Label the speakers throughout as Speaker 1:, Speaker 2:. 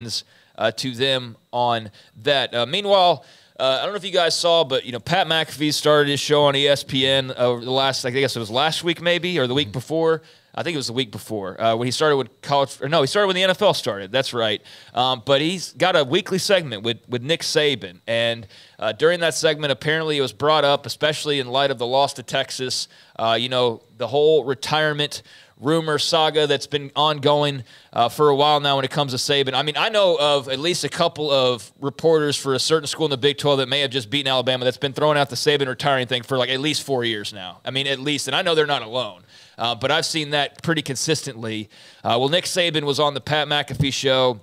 Speaker 1: to them on that. Meanwhile, I don't know if you guys saw, but Pat McAfee started his show on ESPN over the last, I guess it was last week maybe, or the week before. I think it was the week before when he started with college. Or no, he started when the NFL started. That's right. But he's got a weekly segment with Nick Saban, and during that segment, apparently it was brought up, especially in light of the loss to Texas. The whole retirement rumor saga that's been ongoing for a while now when it comes to Saban. I mean, I know of at least a couple of reporters for a certain school in the Big 12 that may have just beaten Alabama that's been throwing out the Saban retiring thing for like at least 4 years now. I mean, at least, and I know they're not alone. But I've seen that pretty consistently. Well, Nick Saban was on the Pat McAfee show,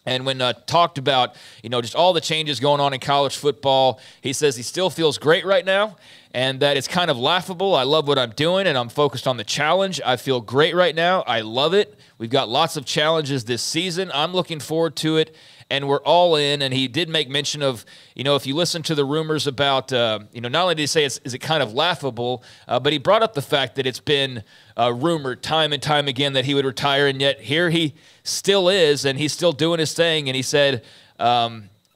Speaker 1: and when talked about, just all the changes going on in college football, he says he still feels great right now and that it's kind of laughable. I love what I'm doing, and I'm focused on the challenge. I feel great right now. I love it. We've got lots of challenges this season. I'm looking forward to it, and we're all in. And he did make mention of, if you listen to the rumors about, not only did he say is it kind of laughable, but he brought up the fact that it's been rumored time and time again that he would retire, and yet here he still is, and he's still doing his thing. And he said,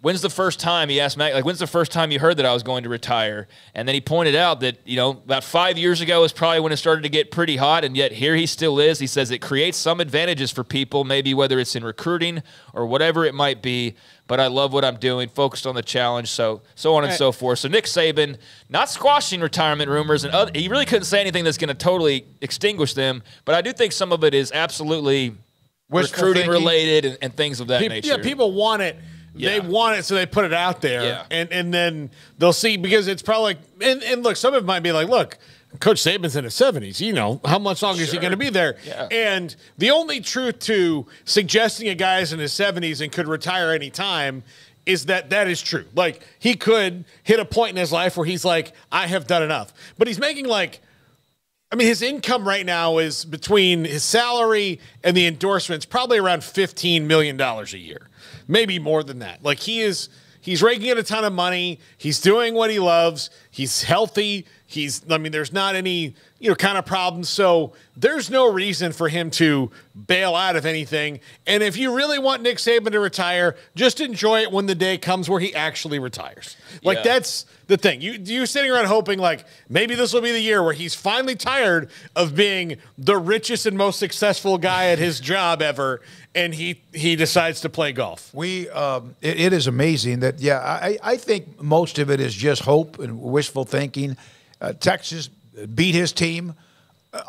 Speaker 1: when's the first time, he asked Mac, when's the first time you heard that I was going to retire? And then he pointed out that, about 5 years ago is probably when it started to get pretty hot, and yet here he still is. He says it creates some advantages for people, maybe whether it's in recruiting or whatever it might be, but I love what I'm doing, focused on the challenge, so on and so forth. So Nick Saban, not squashing retirement rumors, and he really couldn't say anything that's going to totally extinguish them, but I do think some of it is absolutely recruiting related and things of that nature.
Speaker 2: Yeah, people want it. Yeah. They want it, so they put it out there, and then they'll see, because it's probably and look, some of it might be like, look, Coach Saban's in his 70s. How much longer is he going to be there? Yeah. And the only truth to suggesting a guy is in his 70s and could retire any time is that is true. Like, he could hit a point in his life where he's like, I have done enough. But he's making his income right now is between his salary and the endorsements, probably around $15 million a year. Maybe more than that. Like, he's raking in a ton of money. He's doing what he loves. He's healthy. There's not any, kind of problems. So there's no reason for him to bail out of anything. And if you really want Nick Saban to retire, just enjoy it when the day comes where he actually retires. That's the thing. You're sitting around hoping, maybe this will be the year where he's finally tired of being the richest and most successful guy at his job ever, and he decides to play golf.
Speaker 3: It is amazing that, I think most of it is just hope and wishful thinking. Texas beat his team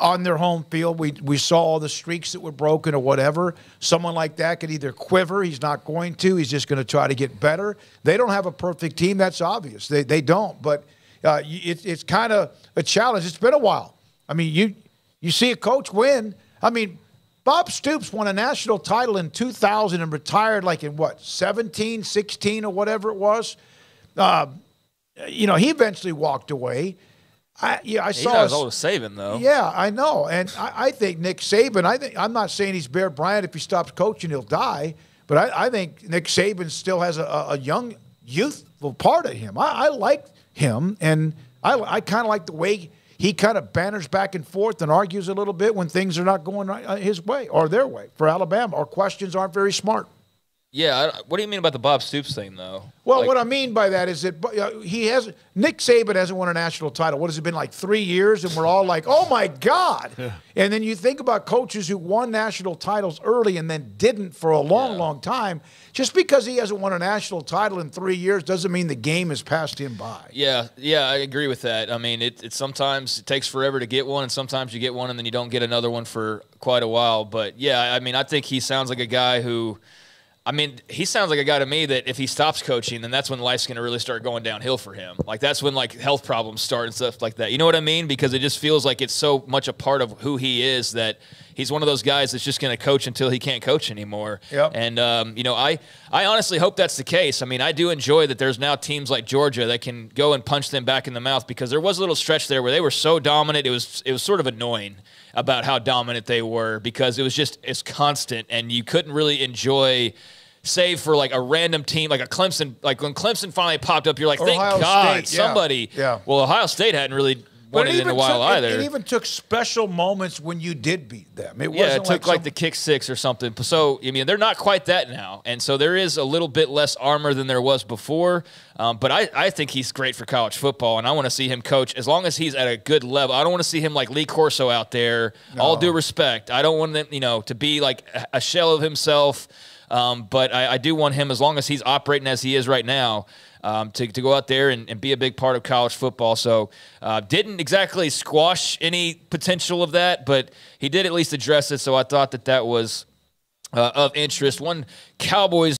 Speaker 3: on their home field. We saw all the streaks that were broken or whatever. Someone like that could either quiver. He's not going to. He's just going to try to get better. They don't have a perfect team. That's obvious. They don't. But it's kind of a challenge. It's been a while. I mean, you see a coach win. I mean, Bob Stoops won a national title in 2000 and retired in 17, 16 or whatever it was. He eventually walked away. I saw
Speaker 1: not as old as Saban, though.
Speaker 3: Yeah, I know. And I think Nick Saban, I'm not saying he's Bear Bryant. If he stops coaching, he'll die. But I think Nick Saban still has a young, youthful part of him. I like him, and I kind of like the way he kind of banners back and forth and argues a little bit when things are not going his way or their way for Alabama, or questions aren't very smart.
Speaker 1: Yeah, what do you mean about the Bob Stoops thing, though?
Speaker 3: Well, what I mean by that is that Nick Saban hasn't won a national title. What has it been, 3 years? And we're all like, oh, my God. Yeah. And then you think about coaches who won national titles early and then didn't for a long, long time. Just because he hasn't won a national title in 3 years doesn't mean the game has passed him by.
Speaker 1: Yeah, I agree with that. I mean, it sometimes it takes forever to get one, and sometimes you get one and then you don't get another one for quite a while. But, yeah, I mean, I think he sounds like a guy who – he sounds like a guy to me that if he stops coaching, then that's when life's going to really start going downhill for him. That's when, health problems start and stuff like that. You know what I mean? Because it just feels like it's so much a part of who he is that he's one of those guys that's just going to coach until he can't coach anymore. Yep. And, I honestly hope that's the case. I mean, I do enjoy that there's now teams like Georgia that can go and punch them back in the mouth, because there was a little stretch there where they were so dominant. It was when of annoying about how dominant they were, because it's constant, and you couldn't really enjoy, save for a random team like a Clemson. When Clemson finally popped up, you're like, thank God, somebody. Yeah. Well, Ohio State hadn't really won it in a while either.
Speaker 3: It even took special moments when you did beat them. It
Speaker 1: wasn't it took like the kick six or something. So, I mean, they're not quite that now. And so there is a little bit less armor than there was before. But I think he's great for college football, and I want to see him coach as long as he's at a good level. I don't want to see him like Lee Corso out there, all due respect. I don't want him, to be like a shell of himself. But I do want him, as long as he's operating as he is right now, to go out there and be a big part of college football. So didn't exactly squash any potential of that, but he did at least address it. So I thought that was of interest. One Cowboys